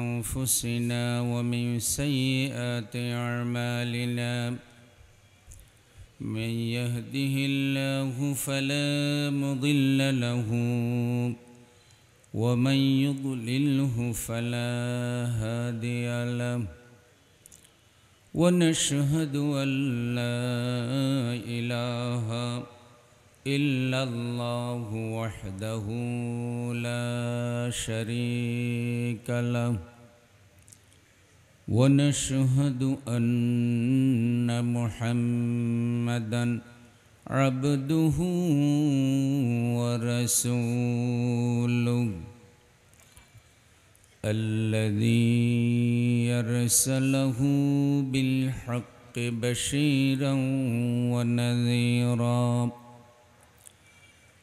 أنفسنا ومن سيئات أعمالنا من يهده الله فلا مضل له ومن يضلله فلا هادي له ونشهد أن لا إله إلا الله وحده لا شريك له ونشهد أن محمدًا عبده ورسوله الذي أرسله بالحق بشيرا ونذيرا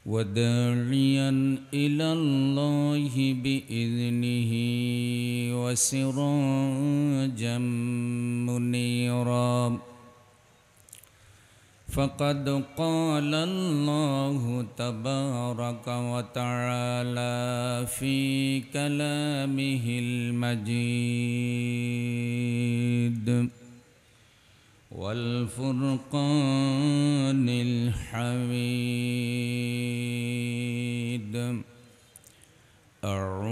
وداعيا إلى الله بإذنه وسراجا منيرا فقد قال الله تبارك وتعالى في كلامه المجيد والفرقان الحميد أعوذ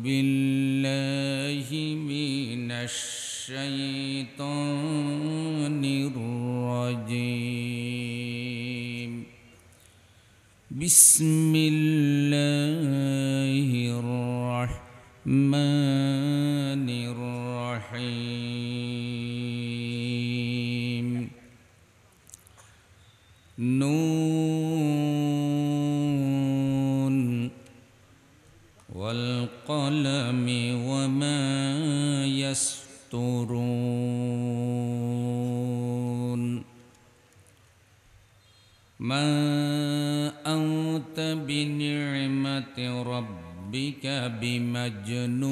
بالله من الشيطان الرجيم بسم الله الرحمن الرحيم نون والقلم وما يسطرون ما أنت بنعمة ربك بمجنون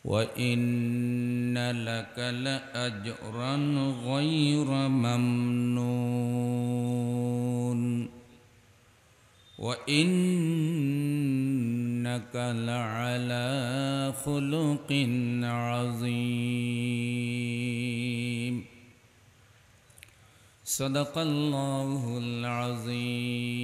وإن لك لأجرا غير ممنون وإنك لعلى خلق عظيم صدق الله العظيم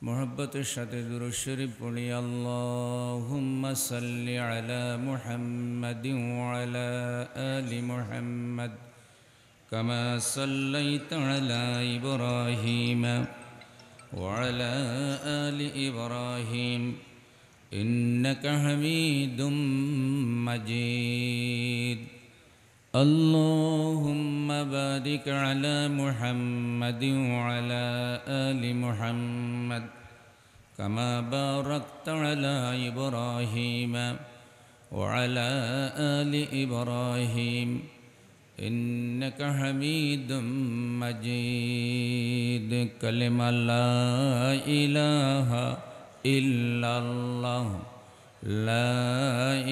محبت شات درود شریف پڑھی اللهم صل على محمد وعلى آل محمد كما صليت على إبراهيم وعلى آل إبراهيم إنك حميد مجيد اللهم بارك على محمد وعلى آل محمد كما باركت على إبراهيم وعلى آل إبراهيم إنك حميد مجيد كلمة لا إله إلا الله لا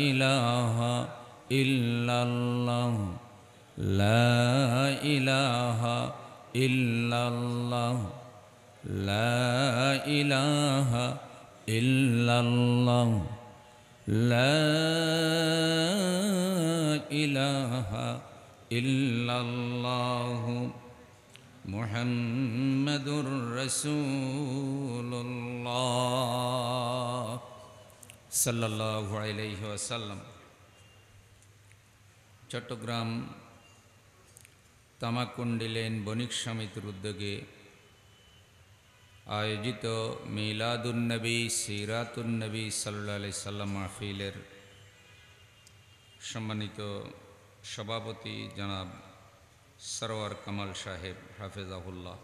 إله إلا الله لا إله إلا الله لا إله إلا الله لا إله إلا الله محمد رسول الله صلى الله عليه وسلم Chittagong তামাকুণ্ডী lane বণিক সমিতির উদ্যোগে আয়োজিত মিলাদুন্নবী সিরাতুন্নবী সাল্লাল্লাহু আলাইহি সাল্লাম মাহফিলের সম্মানিত সভাপতি জনাব সরওয়ার কামাল সাহেব হাফেজাহুল্লাহ,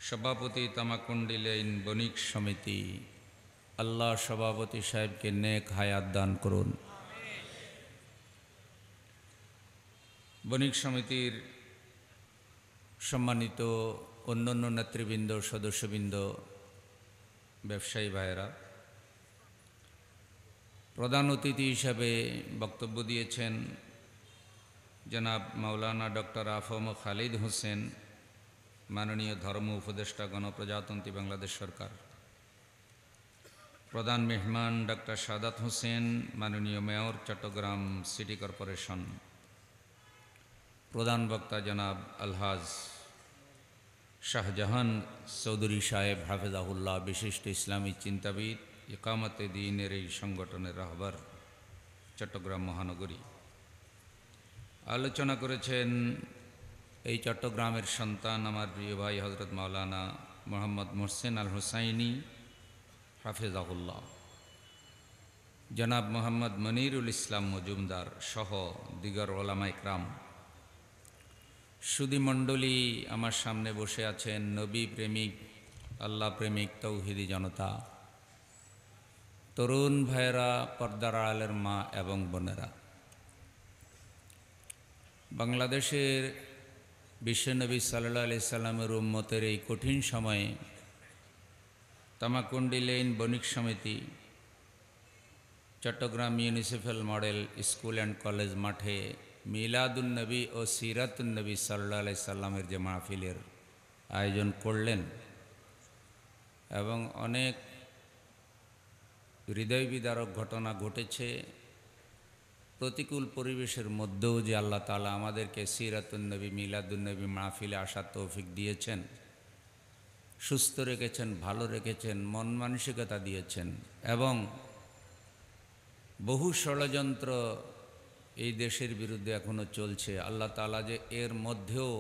সভাপতি তামাকুণ্ডী লেন বণিক সমিতি, আল্লাহ সভাপতি সাহেবকে নেক হায়াত দান করুন। বণিক সমিতির সম্মানিত অন্যান্য নেতৃবৃন্দ, সদস্যবৃন্দ, ব্যবসায়ী ভাইয়েরা, প্রধান অতিথি হিসাবে বক্তব্য দিয়েছেন জনাব মাওলানা ডক্টর আফম খালিদ হোসেন, মাননীয় ধর্ম উপদেষ্টা গণপ্রজাতন্ত্রী বাংলাদেশ সরকার, প্রধান মেহমান ডক্টর সাদাত হোসেন, মাননীয় মেয়র চট্টগ্রাম সিটি কর্পোরেশন, প্রধান বক্তা জনাব আলহাজ শাহজাহান চৌধুরী সাহেব হাফেজাহুল্লাহ, বিশিষ্ট ইসলামী চিন্তাবিদ, ইকামতে দ্বীনের এই সংগঠনের রাহবার চট্টগ্রাম মহানগরী। আলোচনা করেছেন এই চট্টগ্রামের সন্তান আমার প্রিয় ভাই হজরত মাওলানা মোহাম্মদ মোহসেন আল হুসাইনি হাফেজাহুল্লাহ, জনাব মোহাম্মদ মনিরুল ইসলাম মজুমদার সহ দিগর ওলামা ইকরাম। সুধী মণ্ডলী, আমার সামনে বসে আছেন নবী প্রেমিক, আল্লাহ প্রেমিক, তৌহিদি জনতা, তরুণ ভাইয়েরা, পর্দার আড়ালের মা এবং বোনেরা। বাংলাদেশের বিশ্বনবী সাল্লাল্লাহু আলাইহি সাল্লামের উম্মতের এই কঠিন সময়ে তামাকুন্ডি লেন বণিক সমিতি, Chattogram municipal model school and college মাঠে মিলাদুন্নবী ও সিরাতুন্নবী সাল্লাল্লাহু আলাইহি সাল্লামের যে মাহফিলের আয়োজন করলেন এবং অনেক হৃদয় বিদারক ঘটনা ঘটেছে। প্রতিকূল পরিবেশের মধ্যেও যে আল্লাহ তাআলা আমাদেরকে সিরাতুন্নবী, মিলাদুন্নবী মাহফিলে আসার তৌফিক দিয়েছেন, সুস্থ রেখেছেন, ভালো রেখেছেন, মন মানসিকতা দিয়েছেন এবং বহু ষড়যন্ত্র এই দেশের বিরুদ্ধে এখনও চলছে। আল্লাহ তাআলা যে এর মধ্যেও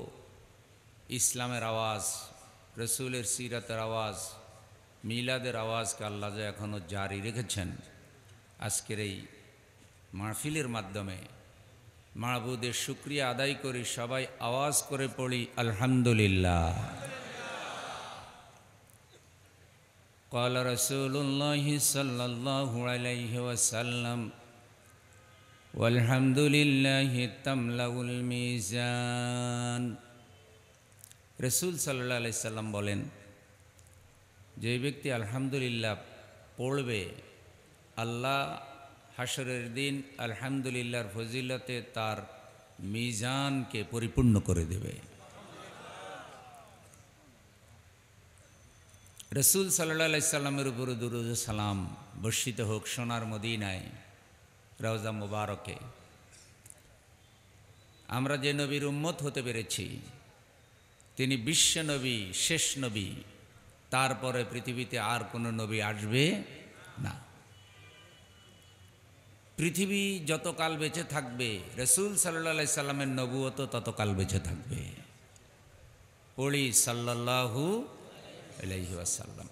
ইসলামের আওয়াজ, রসুলের সিরাতের আওয়াজ, মিলাদের আওয়াজকে আল্লাহ যে এখনও জারি রেখেছেন, আজকের এই মাহফিলের মাধ্যমে মাহবুদের শুকরিয়া আদায় করি। সবাই আওয়াজ করে পড়ি আলহামদুলিল্লাহ। قال رسول الله صلى الله عليه وسلم والحمد لله تملأ الميزان। রসুল সাল্লাল্লাহু আলাইহি সাল্লাম বলেন, যে ব্যক্তি আলহামদুলিল্লাহ পড়বে, আল্লাহ হাসরের দিন আলহামদুলিল্লাহর ফজিলতে তার মিজানকে পরিপূর্ণ করে দেবে। রসুল সাল্লাল্লাহু আলাইহি সাল্লামের উপর দুরূদ ও সালাম বর্ষিত হোক সোনার মদিনায়, রওজা মুবারকে। আমরা যে নবীর উম্মত হতে পেরেছি, তিনি বিশ্ব নবী, শেষ নবী, তারপরে পৃথিবীতে আর কোনো নবী আসবে না। পৃথিবী যতকাল বেঁচে থাকবে, রসুল সাল্লাল্লাহু আলাইহি সাল্লামের নবুয়ত ততকাল বেঁচে থাকবে। পড়ি সাল্লাল্লাহু আলাইহি ওয়াসাল্লাম।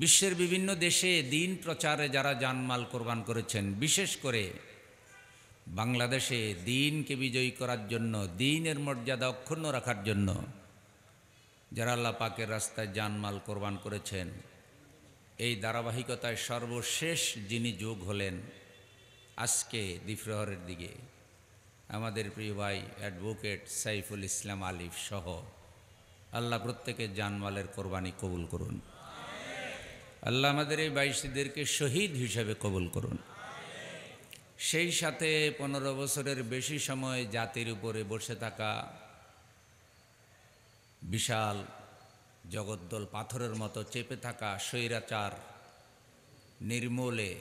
বিশ্বের বিভিন্ন দেশে দিন প্রচারে যারা জানমাল কোরবান করেছেন, বিশেষ করে বাংলাদেশে দিনকে বিজয়ী করার জন্য, দিনের মর্যাদা অক্ষুণ্ণ রাখার জন্য যারা আল্লাহ পাকের রাস্তায় জানমাল কোরবান করেছেন, এই ধারাবাহিকতায় সর্বশেষ যিনি যোগ হলেন আজকে দ্বীপ্রহরের দিকে, আমাদের প্রিয় ভাই অ্যাডভোকেট সাইফুল ইসলাম আলিফ সহ, আল্লাহ প্রত্যেকের জানমালের কোরবানি কবুল করুন। আল্লাহ আমাদের এই বাইশীদেরকে শহীদ হিসেবে কবুল করুন। সেই সাথে 15 বছরের বেশি সময় জাতির উপরে বসে থাকা বিশাল জগদ্দল পাথরের মতো চেপে থাকা স্বৈরাচার নির্মূলে,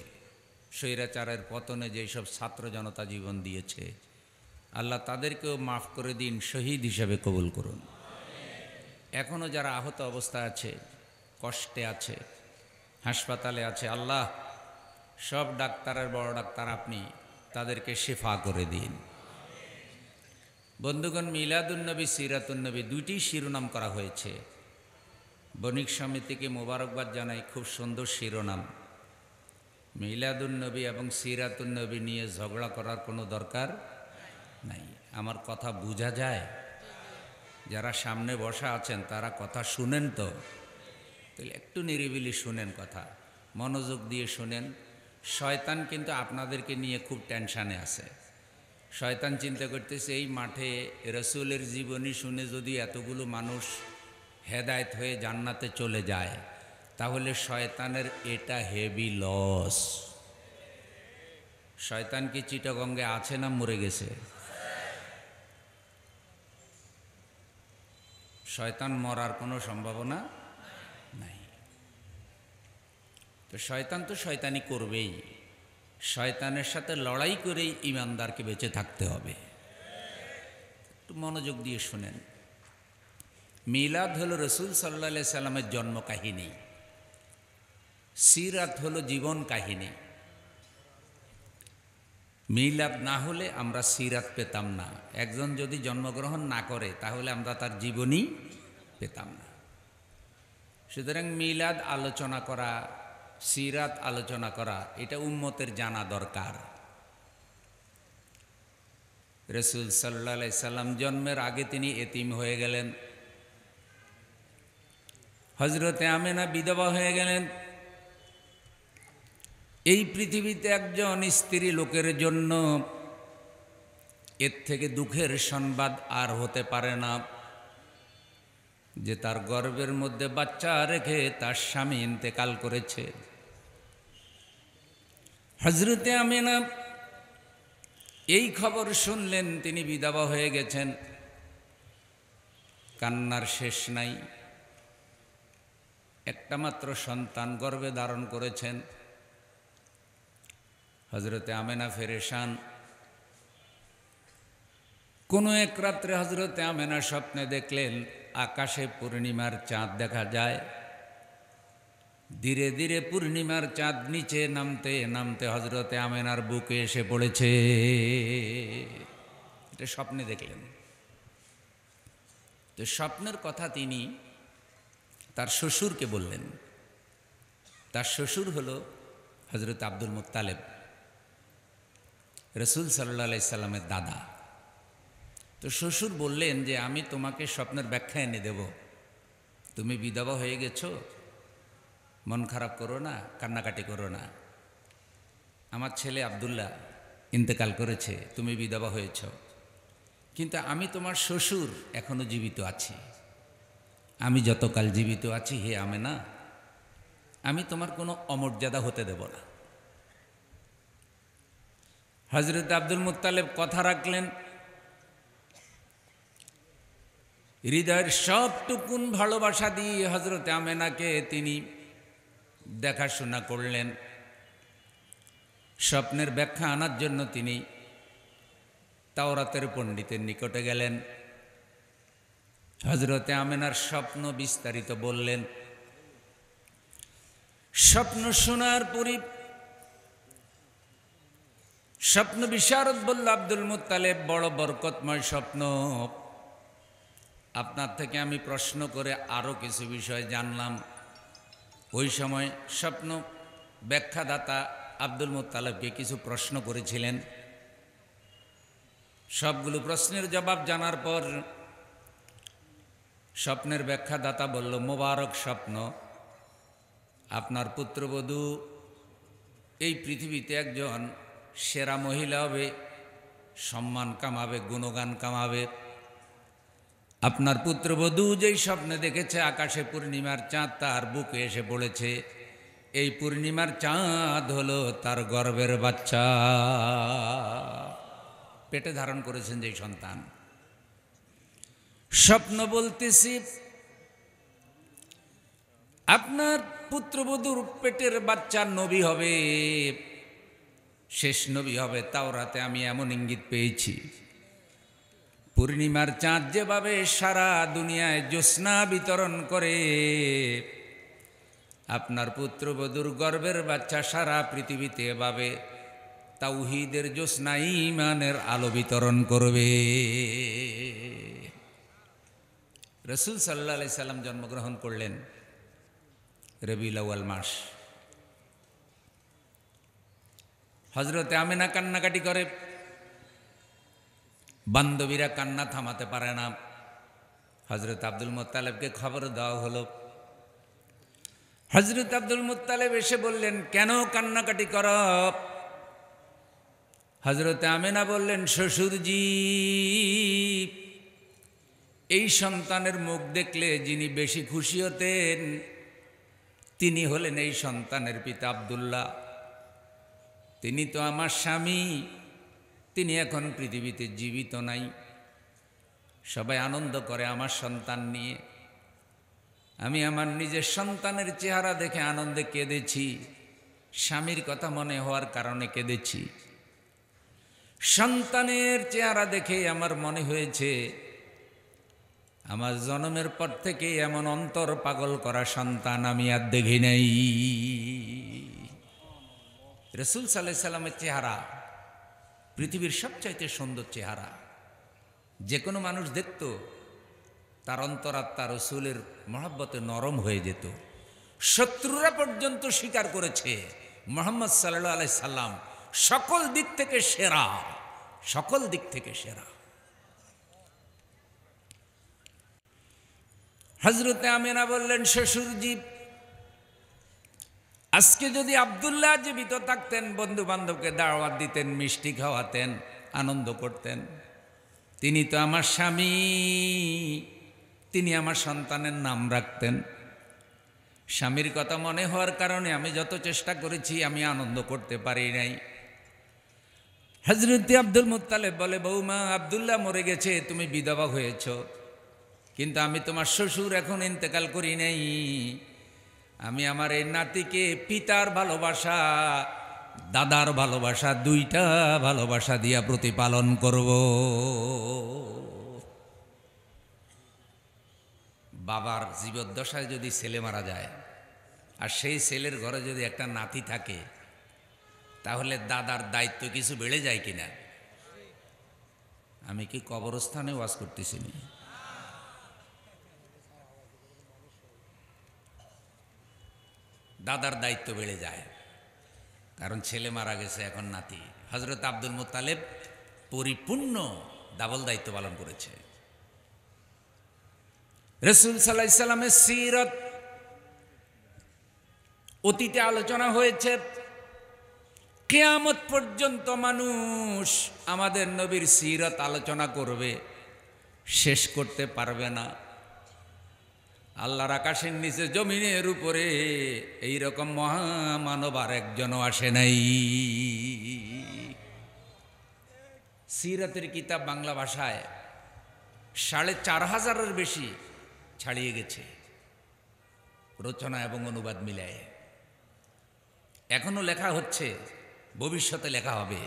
স্বৈরাচারের পতনে যেসব ছাত্র জনতা জীবন দিয়েছে, আল্লাহ তাদেরকেও মাফ করে দিন, শহীদ হিসেবে কবুল করুন। এখনও যারা আহত অবস্থায় আছে, কষ্টে আছে, হাসপাতালে আছে, আল্লাহ সব ডাক্তারের বড় ডাক্তার আপনি, তাদেরকে শিফা করে দিন। বন্ধুগণ, মিলাদুন্নবী, সিরাতুন্নবী দুইটি শিরোনাম করা হয়েছে। বণিক সমিতিকে মোবারকবাদ জানাই, খুব সুন্দর শিরোনাম। মিলাদুন্নবী এবং সিরাতুন্নবী নিয়ে ঝগড়া করার কোনো দরকার নাই। আমার কথা বোঝা যায়? যারা সামনে বসা আছেন তারা কথা শুনেন তো? তাহলে একটু নিরিবিলি শুনেন, কথা মনোযোগ দিয়ে শুনেন। শয়তান কিন্তু আপনাদেরকে নিয়ে খুব টেনশানে আছে। শয়তান চিন্তা করতেছে, এই মাঠে রসুলের জীবনী শুনে যদি এতগুলো মানুষ হেদায়েত হয়ে জান্নাতে চলে যায়, তাহলে শয়তানের এটা হেভি লস। শয়তান কি চিটাগঙ্গে আছে না মরে গেছে? শয়তান মরার কোনো সম্ভাবনা নাই। তো শয়তান তো শয়তানি করবেই, শয়তানের সাথে লড়াই করেই ইমানদারকে বেঁচে থাকতে হবে। একটু মনোযোগ দিয়ে শুনেন। মিলাদ হলো রসুল সাল্লাল্লাহু আলাইহি সাল্লামের জন্ম কাহিনী, সিরাত হলো জীবন কাহিনী। মিলাদ না হলে আমরা সিরাত পেতাম না। একজন যদি জন্মগ্রহণ না করে তাহলে আমরা তার জীবনী পেতাম না। সুতরাং মিলাদ আলোচনা করা, সিরাত আলোচনা করা, এটা উম্মতের জানা দরকার। রসুল সাল্লাল্লাহু আলাইহি সাল্লাম জন্মের আগে তিনি এতিম হয়ে গেলেন। হযরতে আমেনা বিধবা হয়ে গেলেন। এই পৃথিবীতে একজন স্ত্রী লোকের জন্য এর থেকে দুঃখের সংবাদ আর হতে পারে না যে তার গর্ভের মধ্যে বাচ্চা রেখে তার স্বামী ইন্তেকাল করেছে। হযরতে আমেনা এই খবর শুনলেন, তিনি বিধবা হয়ে গেছেন। কান্নার শেষ নাই। একটা মাত্র সন্তান গর্ভে ধারণ করেছেন। হযরতে আমেনা পেরেশান। কোনো এক রাত্রে হযরতে আমেনা স্বপ্নে দেখলেন আকাশে পূর্ণিমার চাঁদ দেখা যায়। ধীরে ধীরে পূর্ণিমার চাঁদ নিচে নামতে নামতে হযরতে আমেনার বুকে এসে পড়েছে। এটা স্বপ্নে দেখলেন। তো স্বপ্নের কথা তিনি তার শ্বশুরকে বললেন। তার শ্বশুর হলো হযরত আব্দুল মুত্তালিব, রসুল সাল্লাল্লাহু আলাইহি সাল্লামের দাদা। তো শ্বশুর বললেন যে আমি তোমাকে স্বপ্নের ব্যাখ্যা এনে দেব, তুমি বিধবা হয়ে গেছো, মন খারাপ করো না, কান্নাকাটি করো না। আমার ছেলে আব্দুল্লাহ ইন্তেকাল করেছে, তুমি বিধবা হয়েছ, কিন্তু আমি তোমার শ্বশুর এখনো জীবিত আছি। আমি যতকাল জীবিত আছি হে আমেনা, আমি তোমার কোনো অমর্যাদা হতে দেব না। হযরত আব্দুল মুত্তালিব কথা রাখলেন। হৃদয়ের সবটুকুন ভালোবাসা দিয়ে হযরতে আমেনাকে তিনি দেখাশোনা করলেন। স্বপ্নের ব্যাখ্যা আনার জন্য তিনি তাওরাতের পণ্ডিতের নিকটে গেলেন। হযরতে আমেনার স্বপ্ন বিস্তারিত বললেন। স্বপ্ন শোনার পরই স্বপ্ন বিশারদ বলল, আব্দুল মুত্তালিব, বড় বরকতময় স্বপ্ন। আপনার থেকে আমি প্রশ্ন করে আরও কিছু বিষয় জানলাম। ওই সময় স্বপ্ন ব্যাখ্যাদাতা আব্দুল মুত্তালিবকে কিছু প্রশ্ন করেছিলেন। সবগুলো প্রশ্নের জবাব জানার পর স্বপ্নের ব্যাখ্যাদাতা বলল, মোবারক স্বপ্ন, আপনার পুত্রবধূ এই পৃথিবীতে একজন সেরা মহিলা হবে, সম্মান কামাবে, গুণগান কামাবে। আপনার পুত্রবধূ যেই স্বপ্নে দেখেছে আকাশে পূর্ণিমার চাঁদ তার বুকে এসে পড়েছে, এই পূর্ণিমার চাঁদ হলো তার গর্ভের বাচ্চা, পেটে ধারণ করেছেন যেই সন্তান। স্বপ্ন বলতেছি আপনার পুত্রবধূর পেটের বাচ্চা নবী হবে, শেষ নবী হবে। তাওরাতে আমি এমন ইঙ্গিত পেয়েছি, পূর্ণিমার চাঁদ যেভাবে সারা দুনিয়ায় জ্যোৎস্না বিতরণ করে, আপনার পুত্রবধূর গর্ভের বাচ্চা সারা পৃথিবীতে এভাবে তাওহীদের জ্যোৎস্না, ঈমানের আলো বিতরণ করবে। রাসূল সাল্লাল্লাহু আলাইহি সাল্লাম জন্মগ্রহণ করলেন রবিউল আউয়াল মাস। হযরতে আমেনা কান্নাকাটি করে, বান্ধবীরা কান্না থামাতে পারে না। হযরত আব্দুল মুত্তালিবকে খবর দেওয়া হলো। হযরত আব্দুল মুত্তালিব এসে বললেন, কেন কান্নাকাটি কর? হযরতে আমেনা বললেন, শ্বশুরজি, এই সন্তানের মুখ দেখলে যিনি বেশি খুশি হতেন তিনি হলেন এই সন্তানের পিতা আব্দুল্লাহ। তিনি তো আমার স্বামী, তিনি এখন পৃথিবীতে জীবিত নাই। সবাই আনন্দ করে আমার সন্তান নিয়ে। আমি আমার নিজের সন্তানের চেহারা দেখে আনন্দে কেঁদেছি, স্বামীর কথা মনে হওয়ার কারণে কেঁদেছি। সন্তানের চেহারা দেখে আমার মনে হয়েছে আমার জন্মের পর থেকে এমন অন্তর পাগল করা সন্তান আমি আর দেখি নাই। রাসূল সাল্লাল্লাহু আলাইহি সাল্লামের চেহারা পৃথিবীর সবচাইতে সুন্দর চেহারা। যে কোনো মানুষ দেখত তার অন্তরাত্মা রাসূলের মহব্বতে নরম হয়ে যেত। শত্রুরা পর্যন্ত স্বীকার করেছে মুহাম্মদ সাল্লাল্লাহু আলাইহি সাল্লাম সকল দিক থেকে সেরা, সকল দিক থেকে সেরা। হযরতে আমিনা বললেন, শ্বশুরজি, আজকে যদি আব্দুল্লাহ জীবিত থাকতেন, বন্ধু বান্ধবকে দাওয়াত দিতেন, মিষ্টি খাওয়াতেন, আনন্দ করতেন। তিনি তো আমার স্বামী, তিনি আমার সন্তানের নাম রাখতেন। স্বামীর কথা মনে হওয়ার কারণে আমি যত চেষ্টা করেছি আমি আনন্দ করতে পারি নাই। হযরত আব্দুল মুত্তালিব বলে, বৌমা, আব্দুল্লাহ মরে গেছে, তুমি বিধবা হয়েছ, কিন্তু আমি তোমার শ্বশুর এখন ইন্তেকাল করি নাই। আমি আমার এই নাতিকে পিতার ভালোবাসা, দাদার ভালোবাসা, দুইটা ভালোবাসা দিয়া প্রতিপালন করব। বাবার জীবদ্দশায় যদি ছেলে মারা যায় আর সেই ছেলের ঘরে যদি একটা নাতি থাকে, তাহলে দাদার দায়িত্ব কিছু বেড়ে যায় কিনা? আমি কি কবরস্থানে ওয়াজ করতেছি না? দাদার দায়িত্ব বেড়ে যায়, কারণ ছেলে মারা গেছে, এখন নাতি। হযরত আব্দুল মুত্তালিব পরিপূর্ণ ডাবল দায়িত্ব পালন করেছে। রাসূল সাল্লাল্লাহু আলাইহি সাল্লামের সিরাত অতীতে আলোচনা হয়েছে। কিয়ামত পর্যন্ত মানুষ আমাদের নবীর সিরাত আলোচনা করবে, শেষ করতে পারবে না। আল্লাহর আকাশের নিচে জমিনের উপরে এইরকম মহামানব আর একজনও আসে নাই। সিরাতের কিতাব বাংলা ভাষায় ৪৫০০-এর বেশি ছাড়িয়ে গেছে, রচনা এবং অনুবাদ মিলায়। এখনো লেখা হচ্ছে, ভবিষ্যতে লেখা হবে।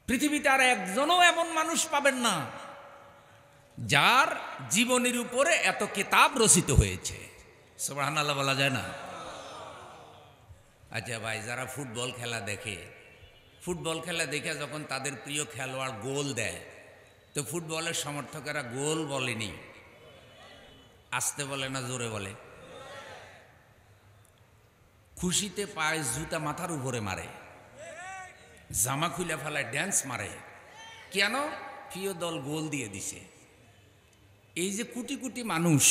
পৃথিবীতে আর একজনও এমন মানুষ পাবেন না যার জীবনের উপরে এত কিতাব রচিত হয়েছে। সুবহানাল্লাহ বলা যায় না? আচ্ছা ভাই, যারা ফুটবল খেলা দেখে, ফুটবল খেলা দেখে যখন তাদের প্রিয় খেলোয়াড় গোল দেয়, তো ফুটবলের সমর্থকেরা গোল বলেনি, আস্তে বলে না জোরে বলে? খুশিতে পায়ে জুতা মাথার উপরে মারে, জামা খুলে ফেলায়, ড্যান্স মারে। কেন? প্রিয় দল গোল দিয়ে দিছে। এই যে কোটি কোটি মানুষ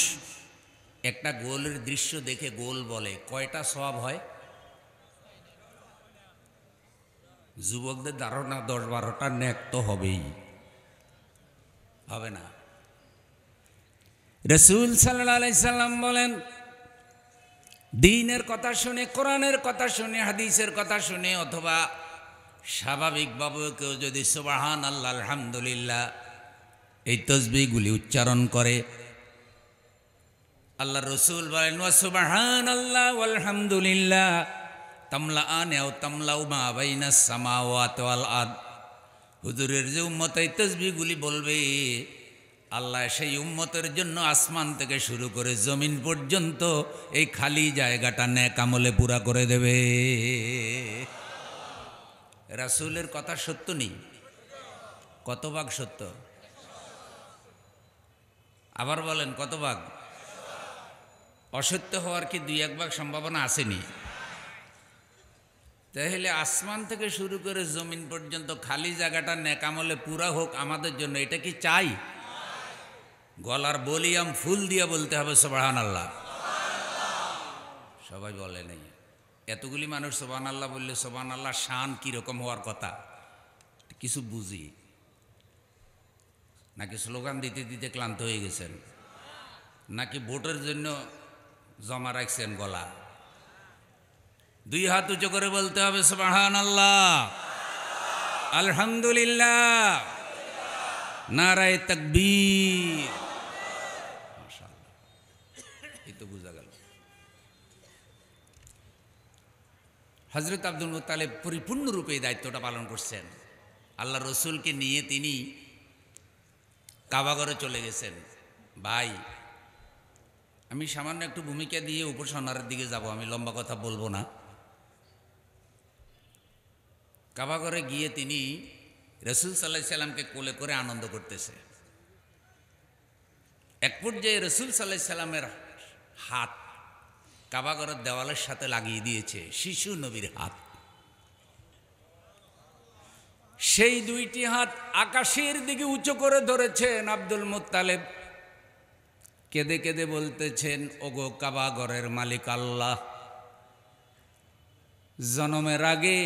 একটা গোলের দৃশ্য দেখে গোল বলে, কয়টা সওয়াব হয়? যুবকদের ধারণা ১০-১২টা নেক তো হবেই, হবে না? রাসূল সাল্লাল্লাহু আলাইহি সাল্লাম বলেন, দ্বীনের কথা শুনে, কোরআনের কথা শুনে, হাদিসের কথা শুনে, অথবা স্বাভাবিকভাবে কেউ যদি সুবহানাল্লাহ, আলহামদুলিল্লাহ এই তাসবিহগুলি উচ্চারণ করে, আল্লাহ রসুল বলেন, ওয়া সুবহানাল্লাহ ওয়াল হামদুলিল্লাহ তামলাআন আও তামলাউ মা বাইনাস সামাওয়াতি ওয়াল আরদ। হুজুরের যে উম্মত এই তাসবিহগুলি বলবে, আল্লাহ সেই উম্মতের জন্য আসমান থেকে শুরু করে জমিন পর্যন্ত এই খালি জায়গাটা নেক আমলে পুরা করে দেবে। রাসূলের কথা সত্য নেই? কত ভাগ সত্য? আবার বলেন, কত ভাগ? অসত্য হওয়ার কি ২-১ ভাগ সম্ভাবনা আসেনি? তাহলে আসমান থেকে শুরু করে জমিন পর্যন্ত খালি জায়গাটা নেক আমলে পুরা হোক আমাদের জন্য, এটা কি চাই? গলার ভলিউম ফুল দিয়ে বলতে হবে সুবহানাল্লাহ। সবাই বলে নাই। এতগুলি মানুষ সুবহানাল্লাহ বললে সুবহানাল্লাহ শান কীরকম হওয়ার কথা কিছু বুঝি নাকি? স্লোগান দিতে দিতে ক্লান্ত হয়ে গেছেন, নাকি ভোটের জন্য জমা রাখছেন গলা? ২ হাত উঁচু করে বলতে হবে সুবহানাল্লাহ, আলহামদুলিল্লাহ, নারায়ে তাকবীর। মাশাআল্লাহ, এই তো বোঝা গেল হযরত আব্দুল মুত্তালিব পরিপূর্ণরূপে এই দায়িত্বটা পালন করছেন। আল্লাহ রসুলকে নিয়ে তিনি কাবাঘরে চলে গেছেন। ভাই, আমি সামান্য একটু ভূমিকা দিয়ে উপাসনার দিকে যাব, আমি লম্বা কথা বলবো না। কাবাঘরে গিয়ে তিনি রসুল সাল্লাল্লাহু আলাইহি সাল্লামকে কোলে করে আনন্দ করতেছে। এক পর্যায়ে রসুল সাল্লাল্লাহু আলাইহি সাল্লামের হাত কাবাঘরের দেওয়ালের সাথে লাগিয়ে দিয়েছে শিশু নবীর হাত। সেই দুইটি হাত আকাশের দিকে উঁচু করে ধরেছেন আব্দুল মুত্তালিব, কেঁদে কেঁদে বলতেছেন, ওগো কাবাঘরের মালিক আল্লাহ, জন্মের আগে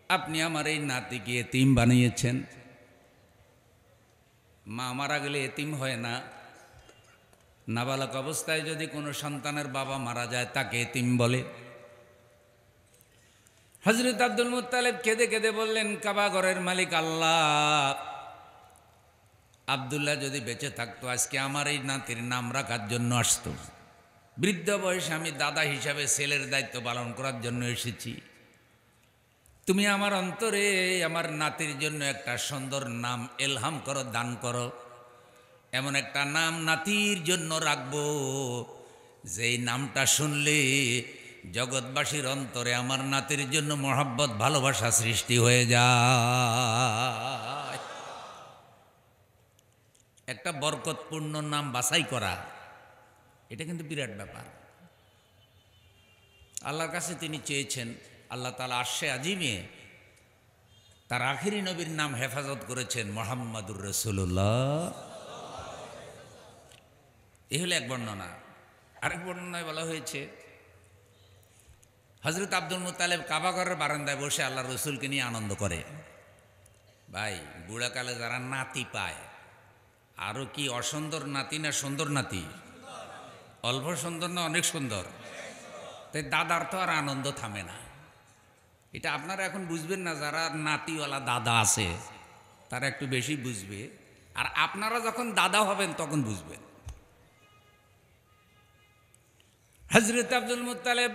আপনি আমার এই নাতিকে এতিম বানিয়েছেন। মা মারা গেলে এতিম হয় না, নাবালক অবস্থায় যদি কোনো সন্তানের বাবা মারা যায় তাকে এতিম বলে। হযরত আব্দুল মুত্তালিব কেঁদে কেঁদে বললেন, কাবাঘরের মালিক আল্লাহ, আব্দুল্লাহ যদি বেঁচে থাকতো আজকে আমার এই নাতির নাম রাখার জন্য আসতো। বৃদ্ধ বয়সে আমি দাদা হিসাবে ছেলের দায়িত্ব পালন করার জন্য এসেছি। তুমি আমার অন্তরে আমার নাতির জন্য একটা সুন্দর নাম এলহাম করো, দান করো। এমন একটা নাম নাতির জন্য রাখবো যেই নামটা শুনলে জগৎবাসীর অন্তরে আমার নাতির জন্য মহব্বত, ভালোবাসা সৃষ্টি হয়ে যায়। একটা বরকতপূর্ণ নাম বাছাই করা, এটা কিন্তু বিরাট ব্যাপার। আল্লাহর কাছে তিনি চেয়েছেন, আল্লাহ তাআলা আরশে আজিমে তার আখিরি নবীর নাম হেফাজত করেছেন মুহাম্মাদুর রাসূলুল্লাহ। এই হলো এক বর্ণনা। আরেক বর্ণনায় বলা হয়েছে, হযরত আব্দুল মুত্তালিব কাবাঘরের বারান্দায় বসে আল্লাহ রসুলকে নিয়ে আনন্দ করে। ভাই, বুড়াকালে যারা নাতি পায়, আরও কি অসুন্দর নাতি না সুন্দর নাতি? অল্প সুন্দর না অনেক সুন্দর? তাই দাদার তো আর আনন্দ থামে না। এটা আপনারা এখন বুঝবেন না, যারা নাতিওয়ালা দাদা আছে তারা একটু বেশি বুঝবে, আর আপনারা যখন দাদা হবেন তখন বুঝবেন। হযরত আব্দুল মুত্তালিব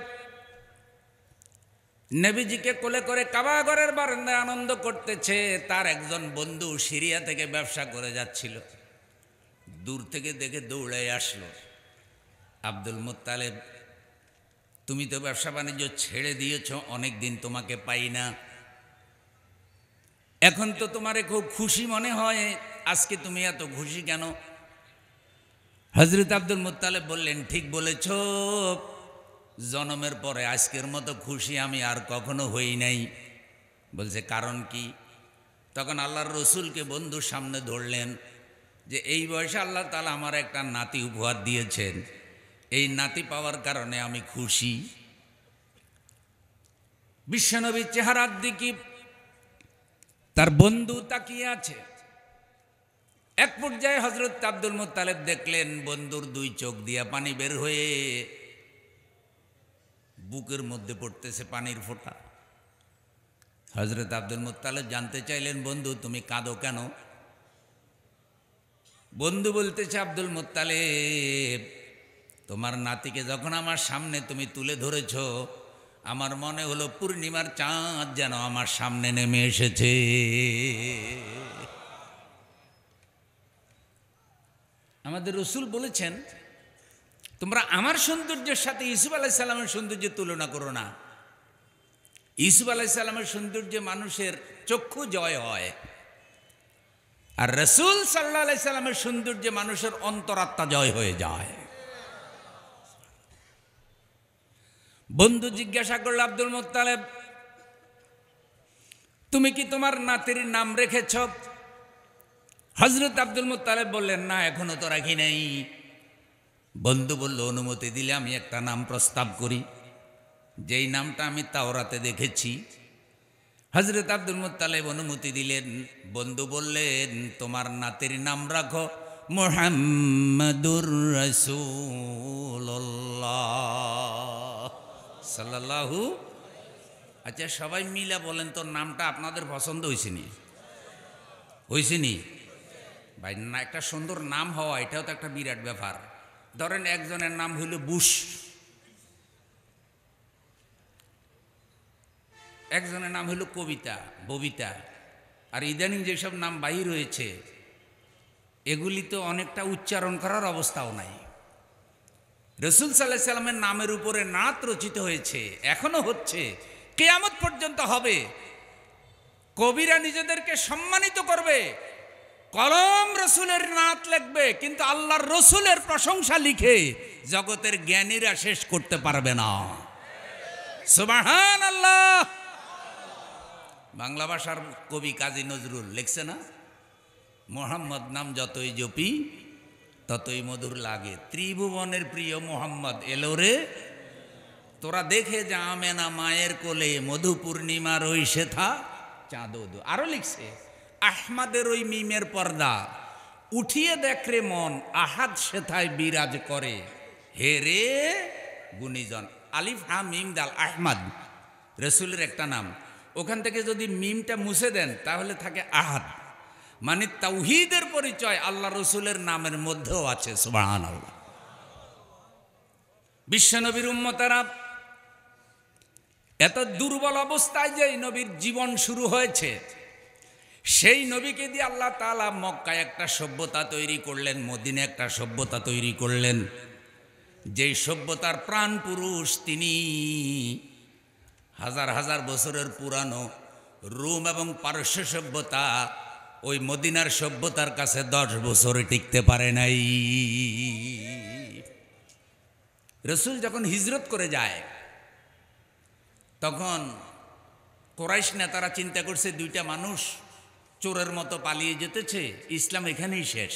নবীজিকে কোলে করে কাবাঘরের বারান্দায় আনন্দ করতেছে। তার একজন বন্ধু সিরিয়া থেকে ব্যবসা করে যাচ্ছিল, দূর থেকে দেখে দৌড়ে আসলো, আব্দুল মুত্তালিব, তুমি তো ব্যবসা বাণিজ্য ছেড়ে দিয়েছ, অনেক দিন তোমাকে পাই না, এখন তো তোমারে খুব খুশি মনে হয়, আজকে তুমি এত খুশি কেন? হযরত আব্দুল মুত্তালিব বললেন, ঠিক বলেছ, জন্মের পরে আজকের মতো খুশি আমি আর কখনো হই নাই। বলছে কারণ কি? তখন আল্লাহর রসুলকে বন্ধুর সামনে ধরলেন যে এই বয়সে আল্লাহ তাআলা আমার একটা নাতি উপহার দিয়েছেন, এই নাতি পাওয়ার কারণে আমি খুশি। বিশ্বনবীর চেহারার দিকে তার বন্ধু তাকিয়ে আছে। এক পর্যায়ে হযরত আব্দুল মুত্তালিব দেখলেন বন্ধুর দুই চোখ দিয়া পানি বের হয়ে বুকের মধ্যে পড়তেছে পানির ফোঁটা। হযরত আব্দুল মুত্তালিব জানতে চাইলেন, বন্ধু তুমি কাঁদো কেন? বন্ধু বলতেছে, আব্দুল মুত্তালিব, তোমার নাতিকে যখন আমার সামনে তুমি তুলে ধরেছ, আমার মনে হলো পূর্ণিমার চাঁদ যেন আমার সামনে নেমে এসেছে। আমাদের রসুল বলেছেন, তোমরা আমার সৌন্দর্যের সাথে ইউসুফ আলাইহিস সালামের সৌন্দর্যের তুলনা করো না। ইউসুফ আলাইহিস সালামের সৌন্দর্যে মানুষের চক্ষু জয় হয়, আর রসুল সাল্লাল্লাহু আলাইহি সাল্লামের সৌন্দর্যে মানুষের অন্তরাত্মা জয় হয়ে যায়। বন্ধু জিজ্ঞাসা করল, আব্দুল মুত্তালিব, তুমি কি তোমার নাতির নাম রেখেছ? হযরত আব্দুল মুত্তালিব বললেন, না, এখনো তো রাখি নাই। বন্ধু বলল, অনুমতি দিলে আমি একটা নাম প্রস্তাব করি, যেই নামটা আমি তাওরাতে দেখেছি। হযরত আব্দুল মুত্তালিব অনুমতি দিলেন। বন্ধু বললেন, তোমার নাতির নাম রাখো মুহাম্মাদুর রাসূলুল্লাহ সাল্লাল্লাহু। আচ্ছা, সবাই মিলে বলেন তো, নামটা আপনাদের পছন্দ হয়েছে নি? হয়েছে নি? ভাই না, একটা সুন্দর নাম হওয়া এটাও তো একটা বিরাট ব্যাপার। ধরেন একজনের নাম হইল বুশ, একজনের নাম হইল কবিতা, ববিতা, আর ইদানিং যেসব নাম বাহির হয়েছে এগুলি তো অনেকটা উচ্চারণ করার অবস্থাও নাই। রসুল সাল্লাল্লাহু আলাইহি সাল্লামের নামের উপরে নাত রচিত হয়েছে, এখনো হচ্ছে, কিয়ামত পর্যন্ত হবে। কবিরা নিজেদেরকে সম্মানিত করবে, কলম রসুলের নাত লিখবে, কিন্তু আল্লাহর রসুলের প্রশংসা লিখে জগতের জ্ঞানীরা শেষ করতে পারবে না। সুবহানাল্লাহ। বাংলা ভাষার কবি কাজী নজরুল লিখছে না, মোহাম্মদ নাম যতই জপি ততই মধুর লাগে, ত্রিভুবনের প্রিয় মোহাম্মদ এলো রে, তোরা দেখে যা আমেনা মায়ের কোলে, মধু পূর্ণিমার ওই শেথা চাঁদ। আরো লিখছে, আহমাদের ওই মিমের পর্দা উঠিয়ে দেখ রে মন, আহাদ শেথায় বিরাজ করে, হে রে গুণীজন। আলিফ হা মিম দাল, আহমদ রসুলের একটা নাম, ওখান থেকে যদি মিমটা মুছে দেন তাহলে থাকে আহাদ, মানে তাওহীদের পরিচয় আল্লাহ রসুলের নামের মধ্যেও আছে। সুবহানাল্লাহ। বিশ্বনবীর উম্মতেরা এত দুর্বল অবস্থায় যে নবীর জীবন শুরু হয়েছে, সেই নবীকে দিয়ে আল্লাহ তাআলা মক্কায় একটা সভ্যতা তৈরি করলেন, মদিনে একটা সভ্যতা তৈরি করলেন, যেই সভ্যতার প্রাণ পুরুষ তিনি হাজার হাজার বছরের পুরানো রোম এবং পারস্য সভ্যতা ওই মদিনার সভ্যতার কাছে 10 বছরে টিকতে পারে নাই। রসুল যখন হিজরত করে যায় তখন কুরাইশ নেতারা চিন্তা করছে, দুইটা মানুষ চোরের মতো পালিয়ে যেতেছে, ইসলাম এখানেই শেষ।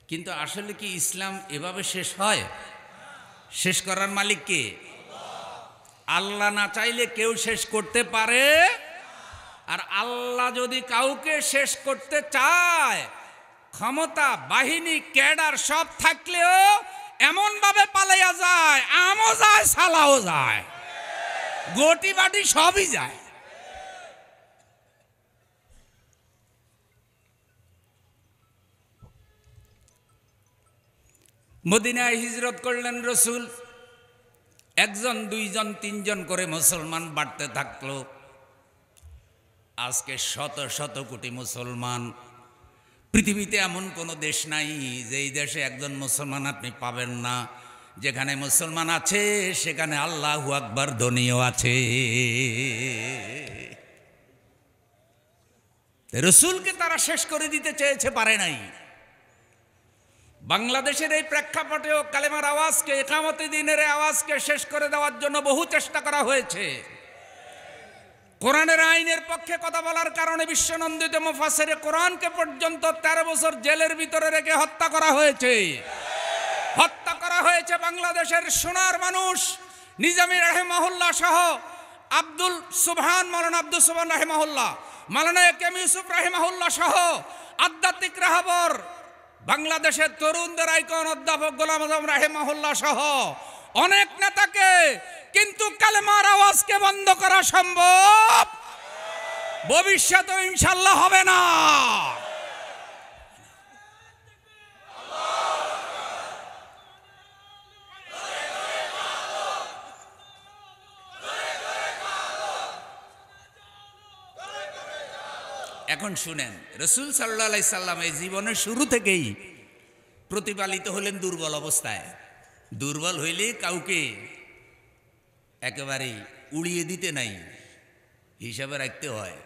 কিন্তু আসলে কি ইসলাম এভাবে শেষ হয়? শেষ করার মালিক কে? আল্লাহ না চাইলে কেউ শেষ করতে পারে, আর আল্লাহ যদি কাউকে শেষ করতে চায়, ক্ষমতা, বাহিনী, ক্যাডার সব থাকলেও এমন ভাবে পালাইয়া যায়, আমও যায়, সালাও যায়, গটি বাটি সবই যায়। মদিনায় হিজরত করলেন রসুল, একজন, দুইজন, তিনজন করে মুসলমান বাড়তে থাকলো। আজকে শত শত কোটি মুসলমান। পৃথিবীতে এমন কোনো দেশ নাই যেই দেশে একজন মুসলমান আপনি পাবেন না। যেখানে মুসলমান আছে সেখানে আল্লাহু আকবার ধ্বনিও আছে। রসুলকে তারা শেষ করে দিতে চেয়েছে, পারে নাই। বাংলাদেশের এই প্রেক্ষাপটেও কালেমার আওয়াজকে, ইকামতে দ্বীনের আওয়াজকে শেষ করে দেওয়ার জন্য বহু চেষ্টা করা হয়েছে। কোরআনের আইনের পক্ষে কথা বলার কারণে বিশ্বনন্দিত মুফাসসিরে কোরআনকে পর্যন্ত 13 বছর জেলের ভিতরে রেখে হত্যা করা হয়েছে। হত্যা করা হয়েছে বাংলাদেশের সোনার মানুষ নিজামী রাহিমাহুল্লাহ সহ, আব্দুল সুবহান, মাওলানা আব্দুল সুবহান রাহিমাহুল্লাহ, মাওলানা একেম ইউসুফ রাহিমাহুল্লাহ সহ আধ্যাত্মিক রাহবর, বাংলাদেশের তরুণদের আইকন অধ্যাপক গোলাম আজম রাহিমাহুল্লাহ সহ অনেক নেতাকে। কিন্তু কালেমার আওয়াজকে বন্ধ করা সম্ভব, ভবিষ্যতে ইনশাআল্লাহ হবে না। এখন শুনেন, রাসূল সাল্লাল্লাহু আলাইহি সাল্লাম এই জীবনের শুরু থেকেই প্রতিপালিত হলেন দুর্বল অবস্থায়। দুর্বল হইলে কাউকে একেবারে উড়িয়ে দিতে নাই, হিসাবে রাখতে হয়।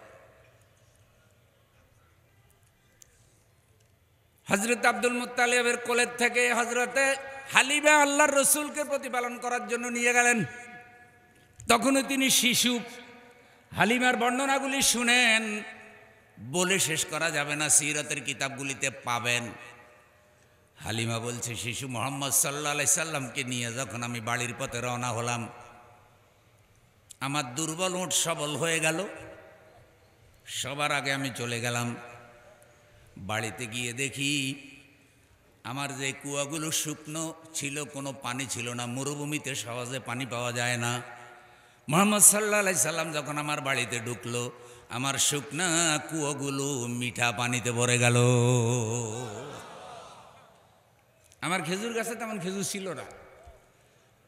হযরত আব্দুল মুত্তালিবের কোলের থেকে হযরতে হালিমা আল্লাহর রসুলকে প্রতিপালন করার জন্য নিয়ে গেলেন। তখনও তিনি শিশু। হালিমার বর্ণনাগুলি শুনেন, বলে শেষ করা যাবে না, সিরাতের কিতাবগুলিতে পাবেন। হালিমা বলছে, শিশু মুহাম্মদ সাল্লাল্লাহু আলাইহি সাল্লামকে নিয়ে যখন আমি বাড়ির পথে রওনা হলাম, আমার দুর্বল উট সবল হয়ে গেল। সবার আগে আমি চলে গেলাম। বাড়িতে গিয়ে দেখি আমার যে কুয়াগুলো শুকনো ছিল, কোনো পানি ছিল না, মরুভূমিতে সহজে পানি পাওয়া যায় না। মুহাম্মদ সাল্লাল্লাহু আলাইহি সাল্লাম যখন আমার বাড়িতে ঢুকলো, আমার শুকনা কুয়োগুলো মিঠা পানিতে ভরে গেল। আমার খেজুর গাছে তেমন খেজুর ছিল না।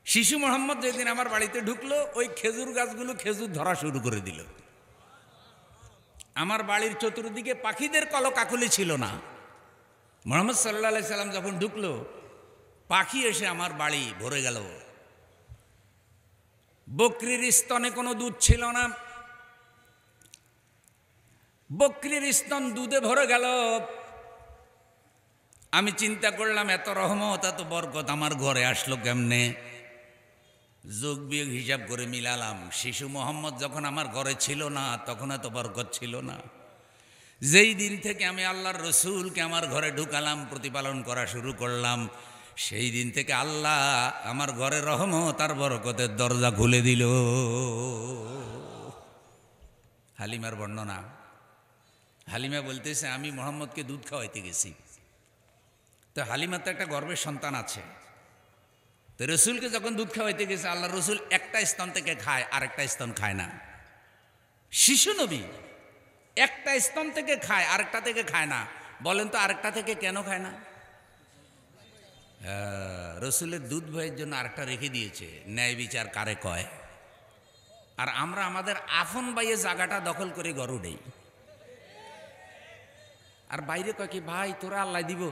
শিশু মোহাম্মদ যেদিন আমার বাড়িতে ঢুকলো, ওই খেজুর গাছগুলো খেজুর ধরা শুরু করে দিল। আমার বাড়ির চতুর্দিকে পাখিদের কলকাকলি ছিল না। মোহাম্মদ সাল্লাল্লাহু আলাইহি সাল্লাম যখন ঢুকলো, পাখি এসে আমার বাড়ি ভরে গেল। বকরির স্তনে কোনো দুধ ছিল না, বকরির স্তন দুধে ভরে গেল। আমি চিন্তা করলাম, এত রহমত এত বরকত আমার ঘরে আসলো কেমনে? যোগ বিয়োগ হিসাব করে মিলালাম, শিশু মোহাম্মদ যখন আমার ঘরে ছিল না, তখন এত বরকত ছিল না। যেই দিন থেকে আমি আল্লাহর রসুলকে আমার ঘরে ঢুকালাম, প্রতিপালন করা শুরু করলাম, সেই দিন থেকে আল্লাহ আমার ঘরে রহমত আর বরকতের দরজা খুলে দিল। হালিমার বর্ণনা, হালিমা বলতেছে, আমি মোহাম্মদকে দুধ খাওয়াইতে গেছি। তো হালিমার তো একটা গর্ভের সন্তান আছে। তো রসুলকে যখন দুধ খাওয়াইতে গেছে, আল্লাহ রসুল একটা স্তন থেকে খায়, আরেকটা স্তন খায় না। শিশু নবী একটা স্তন থেকে খায়, আরেকটা থেকে খায় না। বলেন তো আরেকটা থেকে কেন খায় না? রসুলের দুধ ভয়ের জন্য আরেকটা রেখে দিয়েছে। ন্যায় বিচার কারে কয়? আর আমরা আমাদের আফন বাইয়ে জায়গাটা দখল করে গরু নেই। আর বাইরে কয় কি, ভাই তোরা আল্লাহ দিব।